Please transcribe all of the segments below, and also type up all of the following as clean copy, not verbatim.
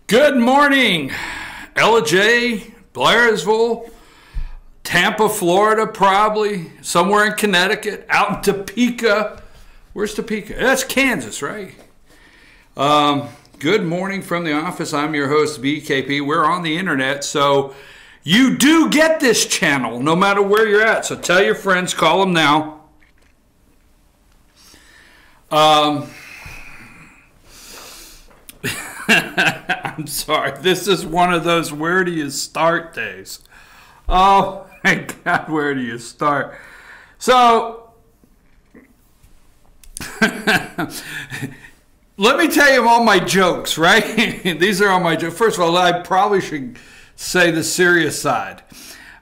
Good morning, LJ, Blairsville, Tampa, Florida, probably, somewhere in Connecticut, out in Topeka. Where's Topeka? That's Kansas, right? Good morning from the office. I'm your host, BKP. We're on the internet, so you do get this channel no matter where you're at. So tell your friends, call them now. I'm sorry. This is one of those where do you start days. Oh, my God, where do you start? So, let me tell you all my jokes, right? These are all my jokes. First of all, I probably should say the serious side.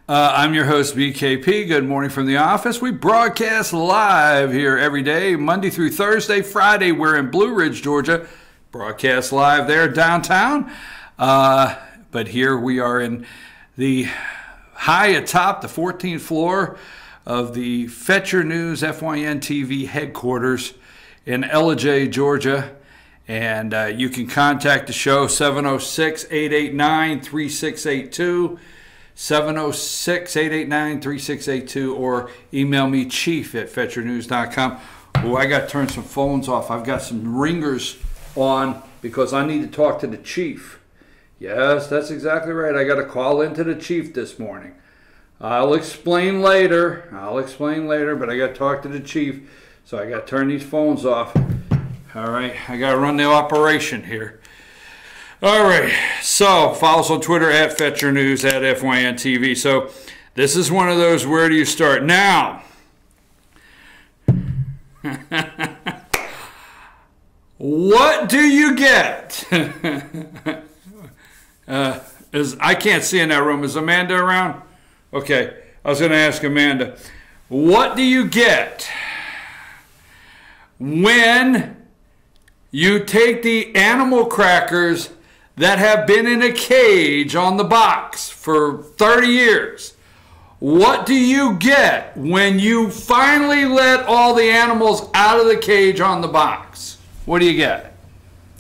I'm your host, BKP. Good morning from the office. We broadcast live here every day, Monday through Thursday. Friday, we're in Blue Ridge, Georgia. Broadcast live there downtown. But here we are in the high atop the 14th floor of the Fetcher News FYN TV headquarters in LJ, Georgia. And you can contact the show 706-889-3682, 706-889-3682, or email me chief@fetchernews.com. Oh, I got to turn some phones off. I've got some ringers on because I need to talk to the chief. Yes, that's exactly right. I got to call into the chief this morning. I'll explain later, but I got to talk to the chief, so I got to turn these phones off. All right, I got to run the operation here. All right, so follow us on Twitter at Fetcher News, at FYN TV. So this is one of those, where do you start? Now, what do you get? I can't see in that room. Is Amanda around? Okay, I was going to ask Amanda, what do you get when you take the animal crackers that have been in a cage on the box for 30 years? What do you get when you finally let all the animals out of the cage on the box? What do you get?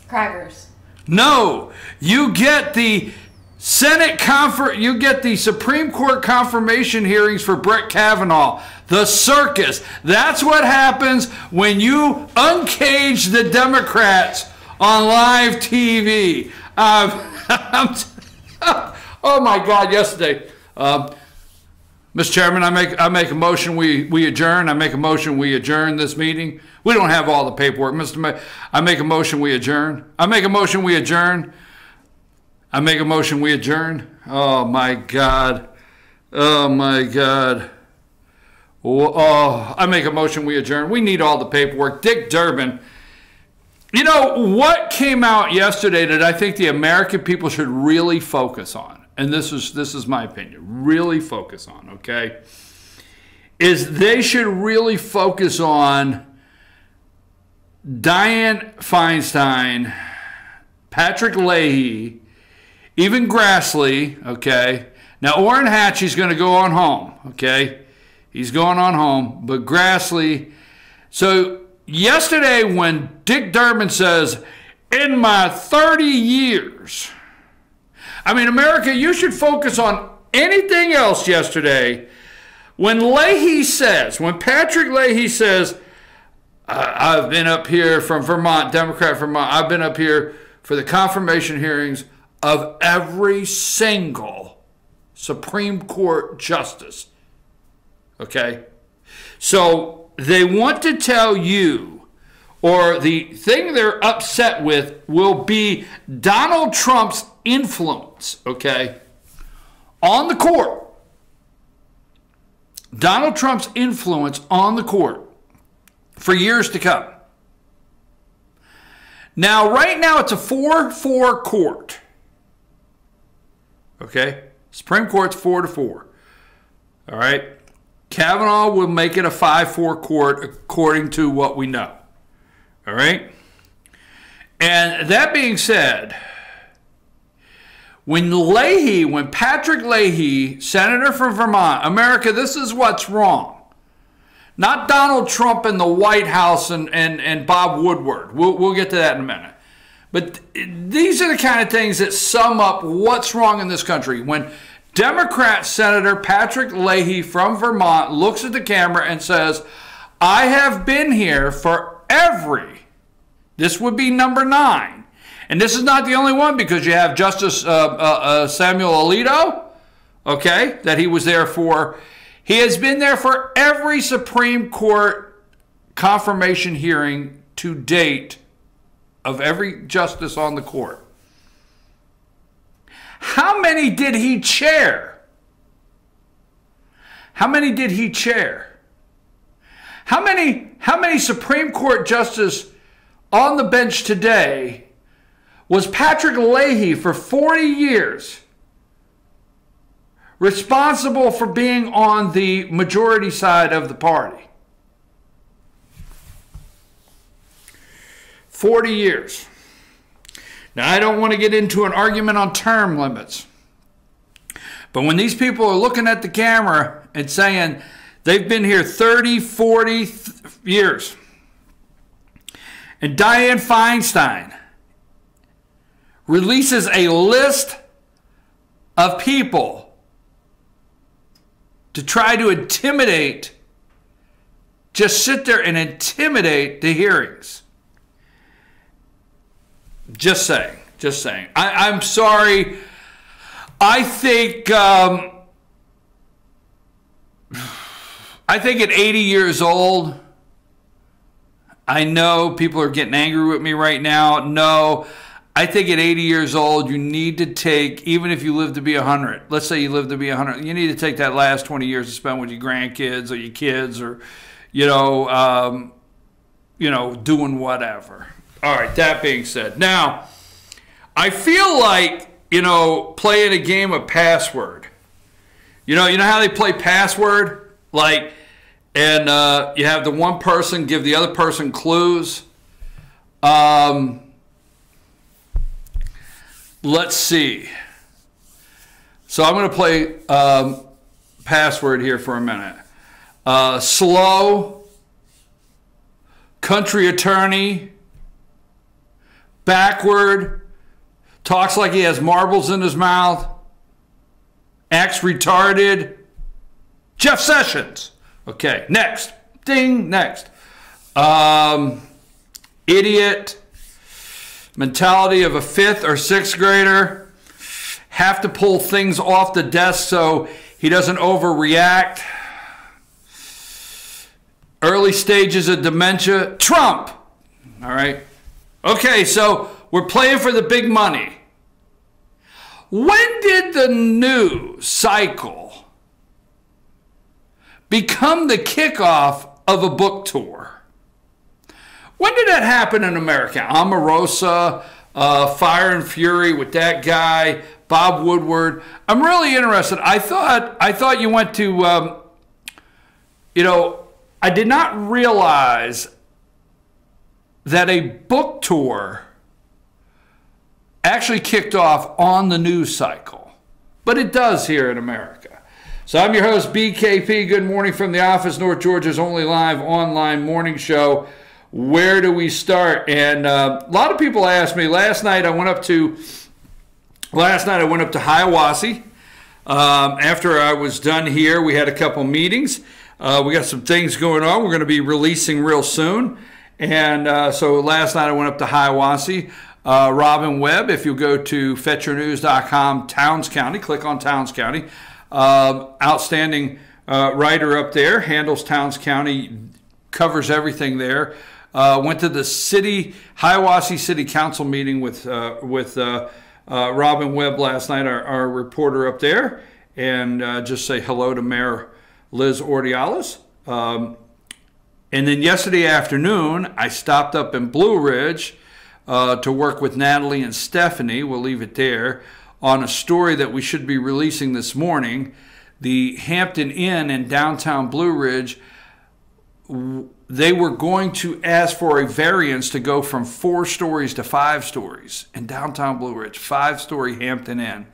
Crackers. No, you get the you get the Supreme Court confirmation hearings for Brett Kavanaugh. The circus. That's what happens when you uncage the Democrats on live TV. Oh my God! Yesterday, Mr. Chairman, I make a motion we adjourn. I make a motion we adjourn this meeting. We don't have all the paperwork, I make a motion we adjourn. I make a motion we adjourn. I make a motion we adjourn. Oh my God! Oh my God! Oh, I make a motion we adjourn. We need all the paperwork. Dick Durbin. You know what came out yesterday that I think the American people should really focus on, and this is my opinion, really focus on, okay, is they should really focus on Dianne Feinstein, Patrick Leahy, even Grassley, okay. Now Orrin Hatchie's going to go on home, okay. He's going on home, but Grassley. So yesterday when Dick Durbin says, in my 30 years, I mean, America, you should focus on anything else yesterday. When Patrick Leahy says, I've been up here from Vermont, Democrat Vermont, I've been up here for the confirmation hearings of every single Supreme Court justice. Okay? So they want to tell you, or the thing they're upset with will be Donald Trump's influence, okay, on the court. Donald Trump's influence on the court for years to come. Now, right now, it's a 4-4 court. Okay? Supreme Court's 4-4. All right? Kavanaugh will make it a 5-4 court according to what we know. All right? And that being said, when Patrick Leahy, senator from Vermont, America, this is what's wrong. Not Donald Trump in the White House and Bob Woodward. We'll get to that in a minute. But these are the kind of things that sum up what's wrong in this country. When Democrat Senator Patrick Leahy from Vermont looks at the camera and says, I have been here for this would be number 9. And this is not the only one, because you have Justice Samuel Alito, okay, that he was there for. He has been there for every Supreme Court confirmation hearing to date of every justice on the court. How many did he chair? How many did he chair? How many Supreme Court justices on the bench today was Patrick Leahy for 40 years responsible for being on the majority side of the party? 40 years. Now, I don't want to get into an argument on term limits, but when these people are looking at the camera and saying they've been here 30, 40 years, and Dianne Feinstein releases a list of people to try to intimidate, just sit there and intimidate the hearings. Just saying. I'm sorry. I think at 80 years old, I know people are getting angry with me right now. No, I think at 80 years old, you need to take, even if you live to be 100, let's say you live to be 100, you need to take that last 20 years to spend with your grandkids or your kids, or, doing whatever. All right, that being said, now, I feel like, playing a game of password. You know how they play password? And you have the one person give the other person clues. Let's see. So I'm going to play password here for a minute. Slow, country attorney, backward, talks like he has marbles in his mouth, acts retarded, Jeff Sessions. Okay, next. Ding, next. Idiot, mentality of a 5th or 6th grader, have to pull things off the desk so he doesn't overreact, early stages of dementia, Trump. All right. Okay, so we're playing for the big money. When did the news cycle become the kickoff of a book tour? When did that happen in America? Omarosa, Fire and Fury with that guy, Bob Woodward. I'm really interested. I thought you went to, I did not realize that a book tour actually kicked off on the news cycle. But it does here in America. So I'm your host, BKP. Good morning from the office, North Georgia's only live online morning show. Where do we start? And a lot of people asked me. Last night I went up to Hiawassee. After I was done here, we had a couple meetings. We got some things going on. We're going to be releasing real soon. And so last night I went up to Hiawassee. Robin Webb, if you go to fetchernews.com, Towns County, click on Towns County. Outstanding writer up there, handles Towns County, covers everything there. Went to the Hiawassee City Council meeting with Robin Webb last night, our reporter up there, and just say hello to Mayor Liz Ordiales. And then yesterday afternoon, I stopped up in Blue Ridge to work with Natalie and Stephanie, we'll leave it there, on a story that we should be releasing this morning. The Hampton Inn in downtown Blue Ridge, they were going to ask for a variance to go from 4 stories to 5 stories in downtown Blue Ridge, 5-story Hampton Inn.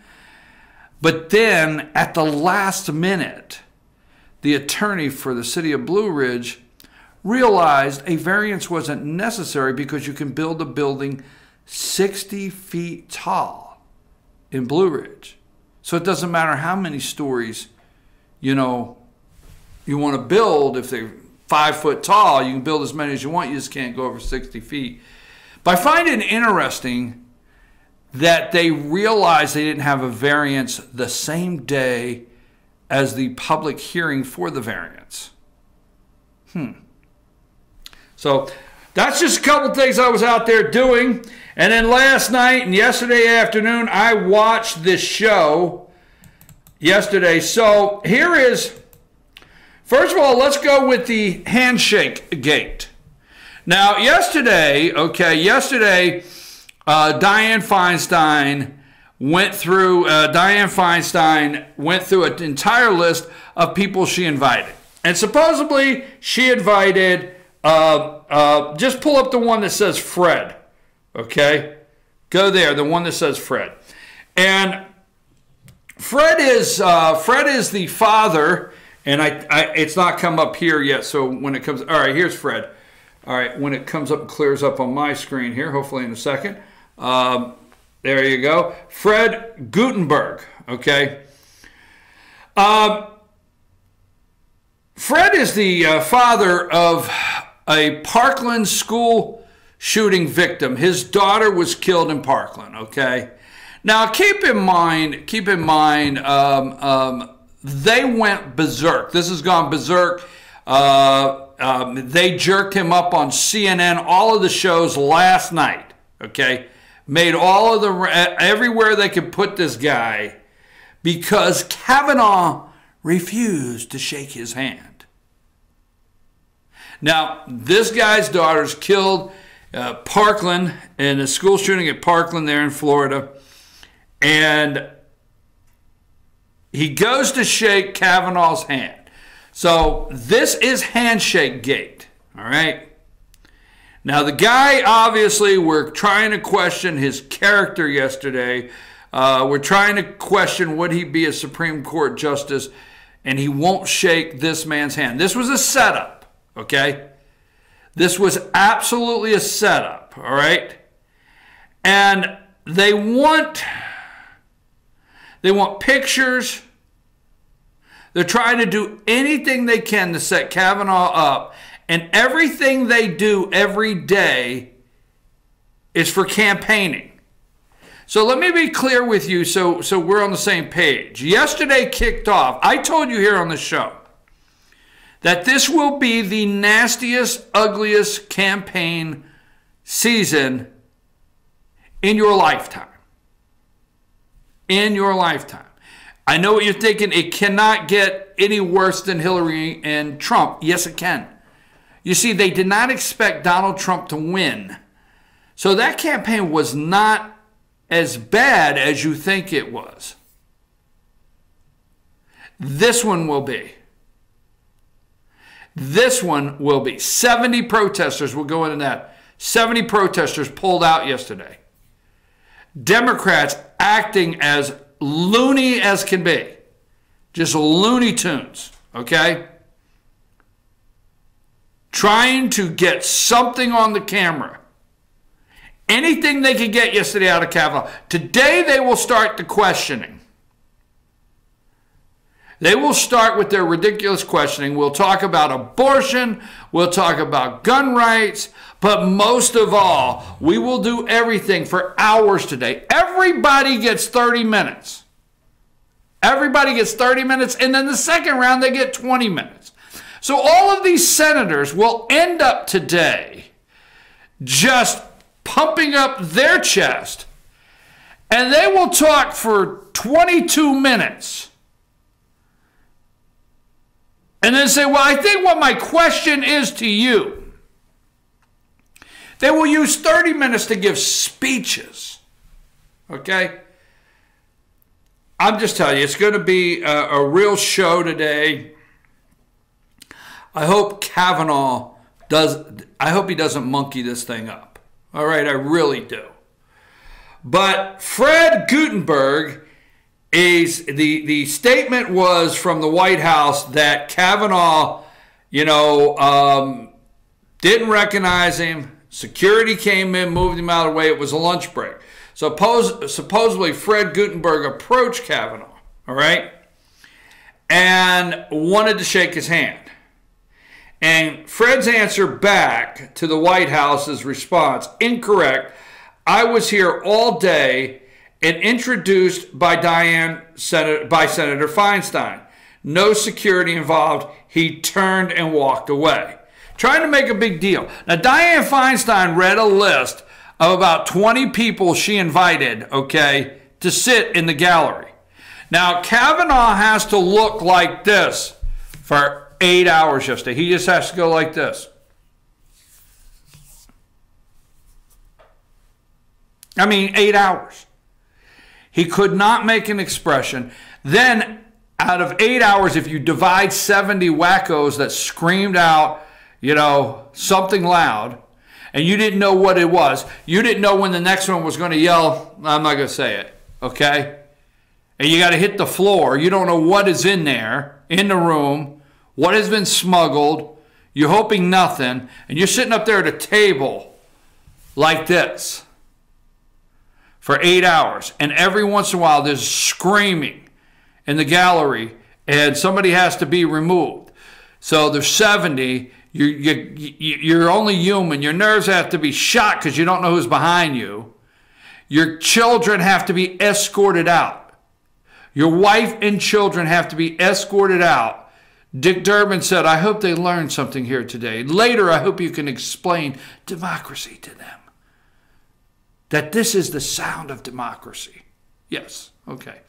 But then at the last minute, the attorney for the city of Blue Ridge realized a variance wasn't necessary because you can build a building 60 feet tall in Blue Ridge. So it doesn't matter how many stories, you want to build. If they're 5 foot tall, you can build as many as you want. You just can't go over 60 feet. But I find it interesting that they realized they didn't have a variance the same day as the public hearing for the variance. So that's just a couple things I was out there doing. And then last night and yesterday afternoon, I watched this show yesterday. So here is, first of all, let's go with the handshake gate. Now, yesterday, Dianne Feinstein went through an entire list of people she invited. And supposedly she invited, just pull up the one that says Fred, okay? Go there, the one that says Fred. And Fred is the father, and it's not come up here yet, so when it comes, all right, here's Fred. All right, when it comes up and clears up on my screen here, hopefully in a second. There you go. Fred Gutenberg, okay? Fred is the father of a Parkland school shooting victim. His daughter was killed in Parkland, okay? Now, keep in mind, they went berserk. This has gone berserk. They jerked him up on CNN, all of the shows last night, okay? Made all of everywhere they could put this guy because Kavanaugh refused to shake his hand. Now, this guy's daughter's killed Parkland in a school shooting at Parkland there in Florida, and he goes to shake Kavanaugh's hand. So this is handshake gate, all right? Now, the guy, obviously, we're trying to question his character yesterday. We're trying to question would he be a Supreme Court justice, and he won't shake this man's hand. This was a setup, okay? This was absolutely a setup, all right? And they want pictures. They're trying to do anything they can to set Kavanaugh up. And everything they do every day is for campaigning. So let me be clear with you so we're on the same page. Yesterday kicked off. I told you here on the show that this will be the nastiest, ugliest campaign season in your lifetime. In your lifetime. I know what you're thinking. It cannot get any worse than Hillary and Trump. Yes, it can. You see, they did not expect Donald Trump to win. So that campaign was not as bad as you think it was. This one will be. This one will be. 70 protesters, we'll go into that. 70 protesters pulled out yesterday. Democrats acting as loony as can be. Just Looney Tunes, okay? Trying to get something on the camera. Anything they could get yesterday out of Kavanaugh. Today they will start the questioning. They will start with their ridiculous questioning. We'll talk about abortion. We'll talk about gun rights. But most of all, we will do everything for hours today. Everybody gets 30 minutes. Everybody gets 30 minutes. And then the second round, they get 20 minutes. So all of these senators will end up today just pumping up their chest, and they will talk for 22 minutes. And then say, well, I think what my question is to you. They will use 30 minutes to give speeches. Okay? I'm just telling you, it's going to be a real show today. I hope Kavanaugh I hope he doesn't monkey this thing up. All right, I really do. But Fred Gutenberg is, the statement was from the White House that Kavanaugh, didn't recognize him, Security came in, moved him out of the way. It was a lunch break. So supposedly Fred Gutenberg approached Kavanaugh, all right, and wanted to shake his hand. And Fred's answer back to the White House's response, incorrect. I was here all day and introduced by Senator Feinstein. No security involved. He turned and walked away. Trying to make a big deal. Now, Dianne Feinstein read a list of about 20 people she invited, okay, to sit in the gallery. Now, Kavanaugh has to look like this for 8 hours yesterday. He just has to go like this. I mean, 8 hours. He could not make an expression. Then, out of 8 hours, if you divide 70 wackos that screamed out, you know, something loud, and you didn't know what it was, you didn't know when the next one was going to yell, I'm not going to say it, okay? And you got to hit the floor. You don't know what is in there, in the room, what has been smuggled. You're hoping nothing, and you're sitting up there at a table like this for 8 hours, and every once in a while there's screaming in the gallery, and somebody has to be removed. So there's 70. You're only human. Your nerves have to be shot because you don't know who's behind you. Your children have to be escorted out. Your wife and children have to be escorted out. Dick Durbin said, I hope they learned something here today. Later, I hope you can explain democracy to them. That this is the sound of democracy. Yes, okay.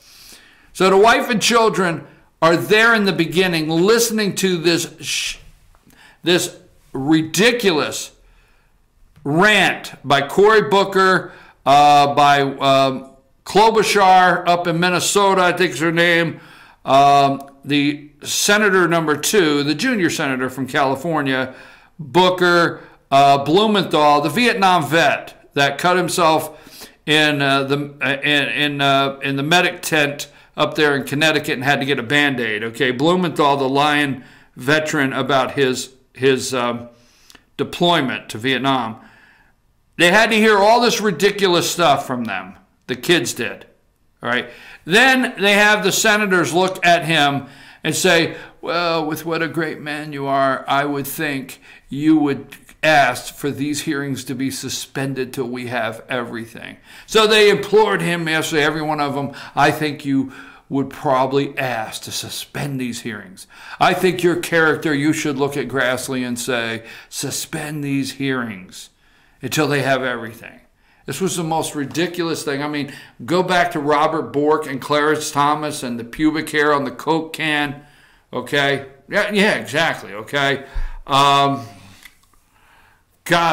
So the wife and children are there in the beginning listening to this ridiculous rant by Cory Booker, by Klobuchar up in Minnesota, I think is her name, the senator number 2, the junior senator from California, Booker, Blumenthal, the Vietnam vet that cut himself in the medic tent up there in Connecticut and had to get a Band-Aid. Okay, Blumenthal, the Lion veteran, about his deployment to Vietnam. They had to hear all this ridiculous stuff from them. The kids did. All right. Then they have the senators look at him and say, well, with what a great man you are, I would think you would ask for these hearings to be suspended till we have everything. So they implored him yesterday, every one of them, I think you would probably ask to suspend these hearings. I think your character, you should look at Grassley and say, suspend these hearings until they have everything. This was the most ridiculous thing. I mean, go back to Robert Bork and Clarence Thomas and the pubic hair on the Coke can, okay? Yeah, exactly, okay? God,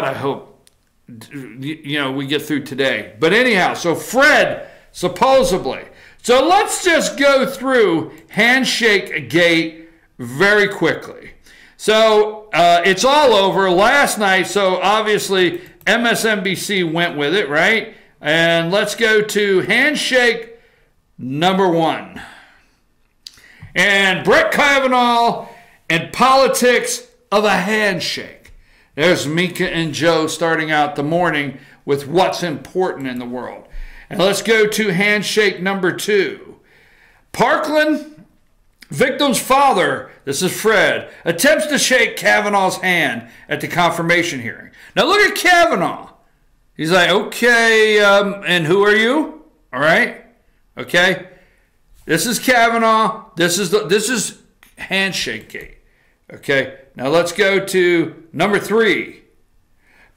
I hope, we get through today. But anyhow, so Fred, supposedly. So let's just go through Handshake Gate very quickly. So it's all over last night, so obviously MSNBC went with it, right? And let's go to Handshake number 1. And Brett Kavanaugh and politics of a handshake. There's Mika and Joe starting out the morning with what's important in the world. And let's go to Handshake number 2. Parkland victim's father, this is Fred, attempts to shake Kavanaugh's hand at the confirmation hearing. Now look at Kavanaugh. He's like, okay, and who are you? All right, okay. This is Kavanaugh. This is Handshake Gate. Okay. Now let's go to number 3.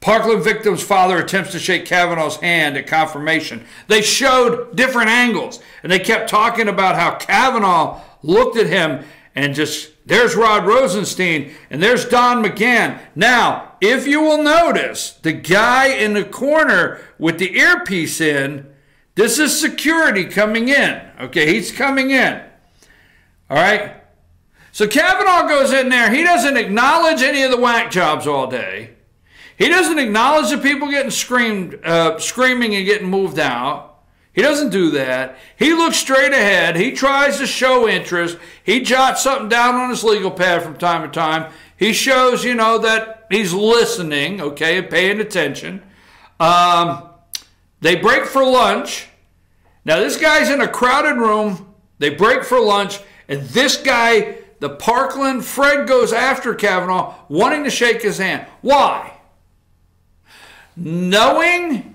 Parkland victim's father attempts to shake Kavanaugh's hand at confirmation. They showed different angles, and they kept talking about how Kavanaugh looked at him and just, there's Rod Rosenstein, and there's Don McGahn. Now, if you will notice, the guy in the corner with the earpiece in, this is security coming in. Okay, he's coming in. All right? So Kavanaugh goes in there. He doesn't acknowledge any of the whack jobs all day. He doesn't acknowledge the people getting screaming and getting moved out. He doesn't do that. He looks straight ahead. He tries to show interest. He jots something down on his legal pad from time to time. He shows, that he's listening, okay, and paying attention. They break for lunch. Now, this guy's in a crowded room. They break for lunch, and this guy, the Parkland, Fred, goes after Kavanaugh, wanting to shake his hand. Why? Knowing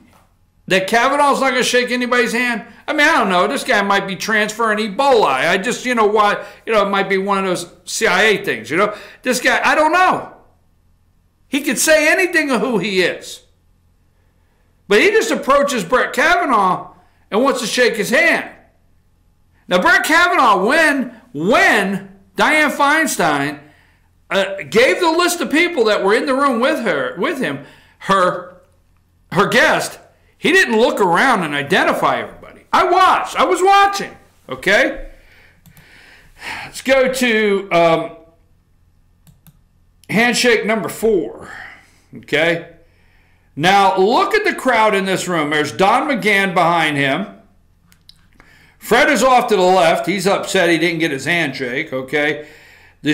that Kavanaugh's not going to shake anybody's hand? I mean, I don't know. This guy might be transferring Ebola. I just, you know what? You know, it might be one of those CIA things, you know. This guy, I don't know. He could say anything of who he is. But he just approaches Brett Kavanaugh and wants to shake his hand. Now, Brett Kavanaugh, when Dianne Feinstein gave the list of people that were in the room with him, her guest, he didn't look around and identify everybody. I was watching, okay? Let's go to handshake number 4, okay? Now, look at the crowd in this room. There's Don McGahn behind him. Fred is off to the left. He's upset he didn't get his handshake, okay? The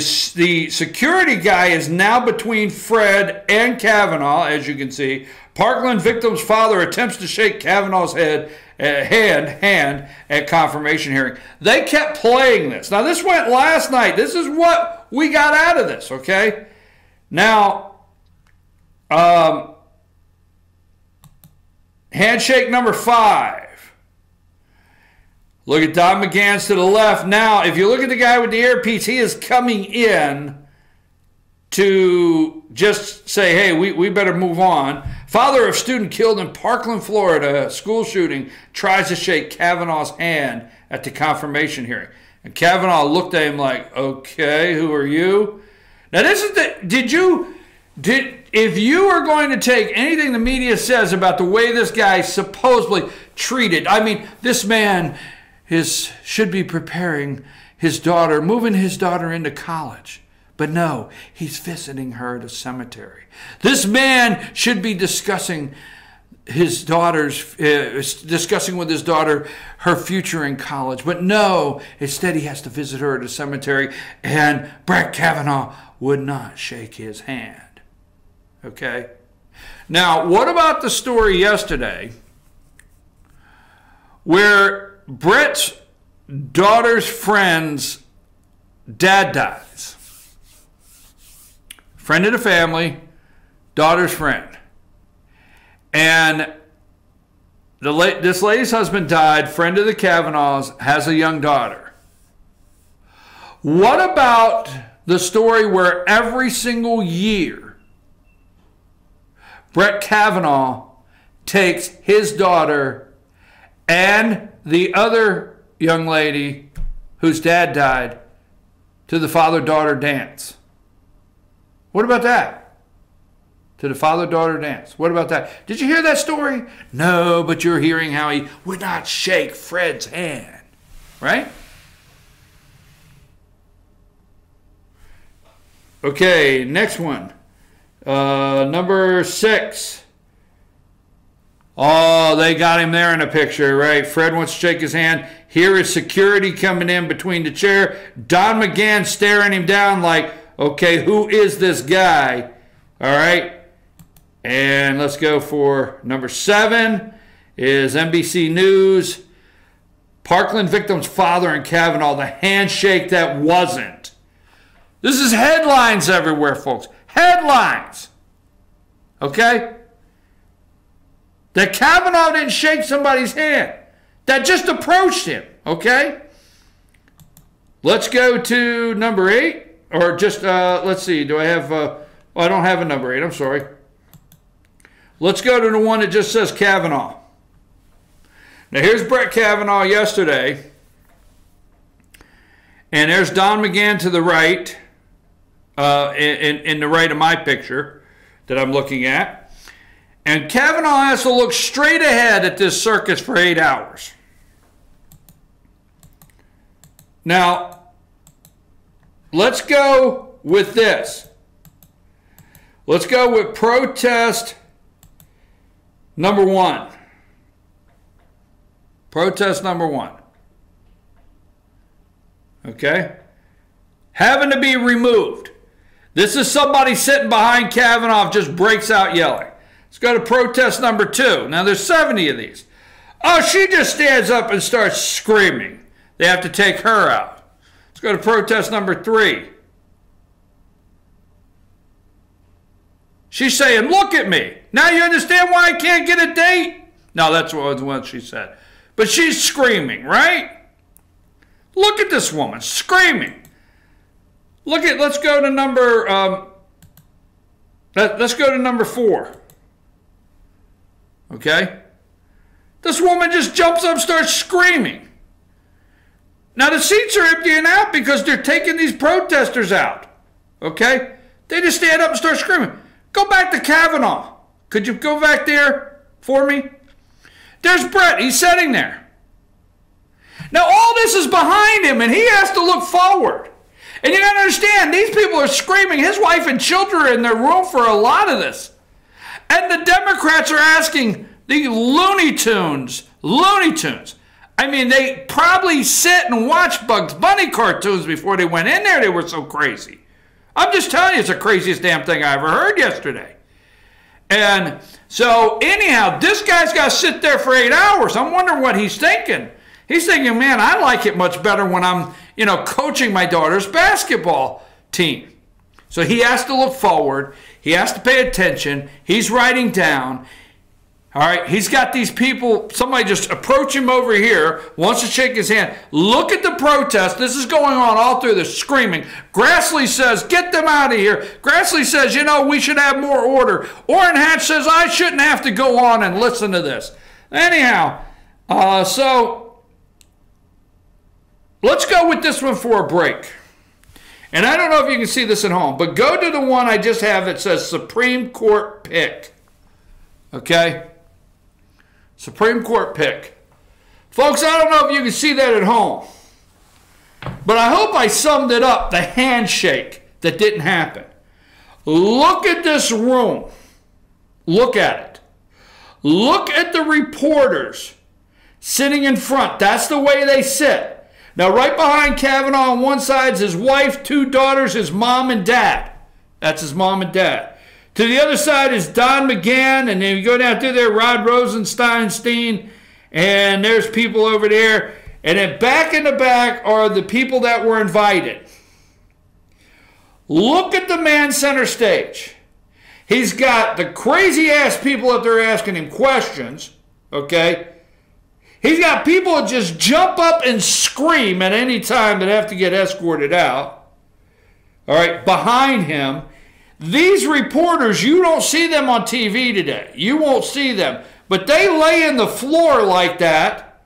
security guy is now between Fred and Kavanaugh, as you can see. Parkland victim's father attempts to shake Kavanaugh's hand at confirmation hearing. They kept playing this. Now, this went last night. This is what we got out of this, okay? Now, handshake number 5. Look at Don McGann's to the left. Now, if you look at the guy with the earpiece, he is coming in to just say, hey, we better move on. Father of student killed in Parkland, Florida, school shooting, tries to shake Kavanaugh's hand at the confirmation hearing. And Kavanaugh looked at him like, okay, who are you? Now, this is if you are going to take anything the media says about the way this guy supposedly treated, I mean, this man should be preparing his daughter, moving his daughter into college. But no, he's visiting her at a cemetery. This man should be discussing with his daughter her future in college. But no, instead he has to visit her at a cemetery, and Brett Kavanaugh would not shake his hand. Okay? Now, what about the story yesterday where Brett's daughter's friend's dad dies? Friend of the family, daughter's friend. And this lady's husband died, friend of the Kavanaughs, has a young daughter. What about the story where every single year Brett Kavanaugh takes his daughter and the other young lady whose dad died to the father-daughter dance? What about that? To the father-daughter dance. What about that? Did you hear that story? No, but you're hearing how he would not shake Fred's hand. Right? Okay, next one. Number 6. Oh, they got him there in a picture, right? Fred wants to shake his hand. Here is security coming in between the chair. Don McGahn staring him down like, okay, who is this guy? All right. And let's go for number 7 is NBC News. Parkland victim's father and Kavanaugh, the handshake that wasn't. This is headlines everywhere, folks. Headlines. Okay? That Kavanaugh didn't shake somebody's hand. That just approached him. Okay? Let's go to number 8. Or just, let's see, do I have, I don't have a number 8, I'm sorry. Let's go to the one that just says Kavanaugh. Now, here's Brett Kavanaugh yesterday. And there's Don McGahn to the right, in the right of my picture that I'm looking at. And Kavanaugh has to look straight ahead at this circus for 8 hours. Now, let's go with this. Let's go with protest number 1. Protest number 1. Okay? Having to be removed. This is somebody sitting behind Kavanaugh just breaks out yelling. Let's go to protest number 2. Now, there's 70 of these. Oh, she just stands up and starts screaming. They have to take her out. Let's go to protest number 3. She's saying, look at me. Now you understand why I can't get a date? No, that's what she said. But she's screaming, right? Look at this woman screaming. Let's go to number, let's go to number 4. Okay? This woman just jumps up and starts screaming. Now the seats are emptying out because they're taking these protesters out. Okay? They just stand up and start screaming. Go back to Kavanaugh. Could you go back there for me? There's Brett. He's sitting there. Now all this is behind him and he has to look forward. And you got to understand, these people are screaming. His wife and children are in their room for a lot of this. And the Democrats are asking the Looney Tunes. I mean, they probably sit and watch Bugs Bunny cartoons before they went in there. They were so crazy. I'm just telling you, it's the craziest damn thing I ever heard yesterday. And so anyhow, this guy's got to sit there for 8 hours. I'm wondering what he's thinking. He's thinking, man, I like it much better when I'm, coaching my daughter's basketball team. So he has to look forward. He has to pay attention. He's writing down. All right, he's got these people, somebody just approach him over here, wants to shake his hand. Look at the protest. This is going on all through this screaming. Grassley says, get them out of here. Grassley says, we should have more order. Orrin Hatch says, I shouldn't have to go on and listen to this. Anyhow, so let's go with this one for a break. And I don't know if you can see this at home, but go to the one I just have that says Supreme Court pick. Okay? Supreme Court pick. Folks, I don't know if you can see that at home, but I hope I summed it up, the handshake that didn't happen. Look at this room. Look at it. Look at the reporters sitting in front. That's the way they sit. Now, right behind Kavanaugh on one side is his wife, 2 daughters, his mom and dad. That's his mom and dad. To the other side is Don McGahn, and then you go down through there, Rod Rosenstein, and there's people over there. And then back in the back are the people that were invited. Look at the man center stage. He's got the crazy-ass people up there asking him questions, okay? He's got people that just jump up and scream at any time that have to get escorted out. All right, behind him. These reporters, you don't see them on TV today. You won't see them. But they lay in the floor like that.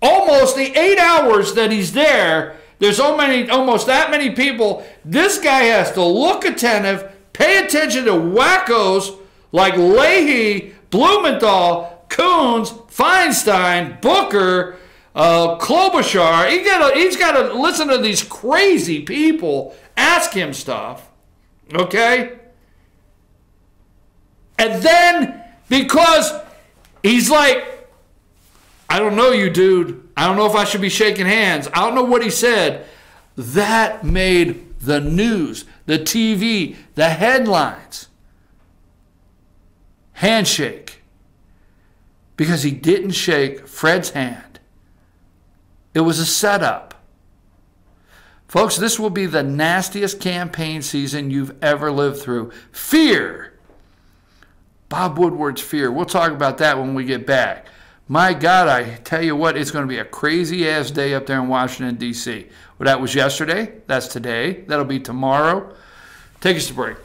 Almost the 8 hours that he's there, there's almost that many people. This guy has to look attentive, pay attention to wackos like Leahy, Blumenthal, Coons, Feinstein, Booker, Klobuchar. He's got to listen to these crazy people ask him stuff. Okay? And then, because he's like, I don't know you, dude. I don't know if I should be shaking hands. I don't know what he said. That made the news, the TV, the headlines. Handshake. Because he didn't shake Fred's hand. It was a setup. Folks, this will be the nastiest campaign season you've ever lived through. Fear. Bob Woodward's fear. We'll talk about that when we get back. My God, I tell you what, it's going to be a crazy-ass day up there in Washington, D.C. Well, that was yesterday. That's today. That'll be tomorrow. Take us to break.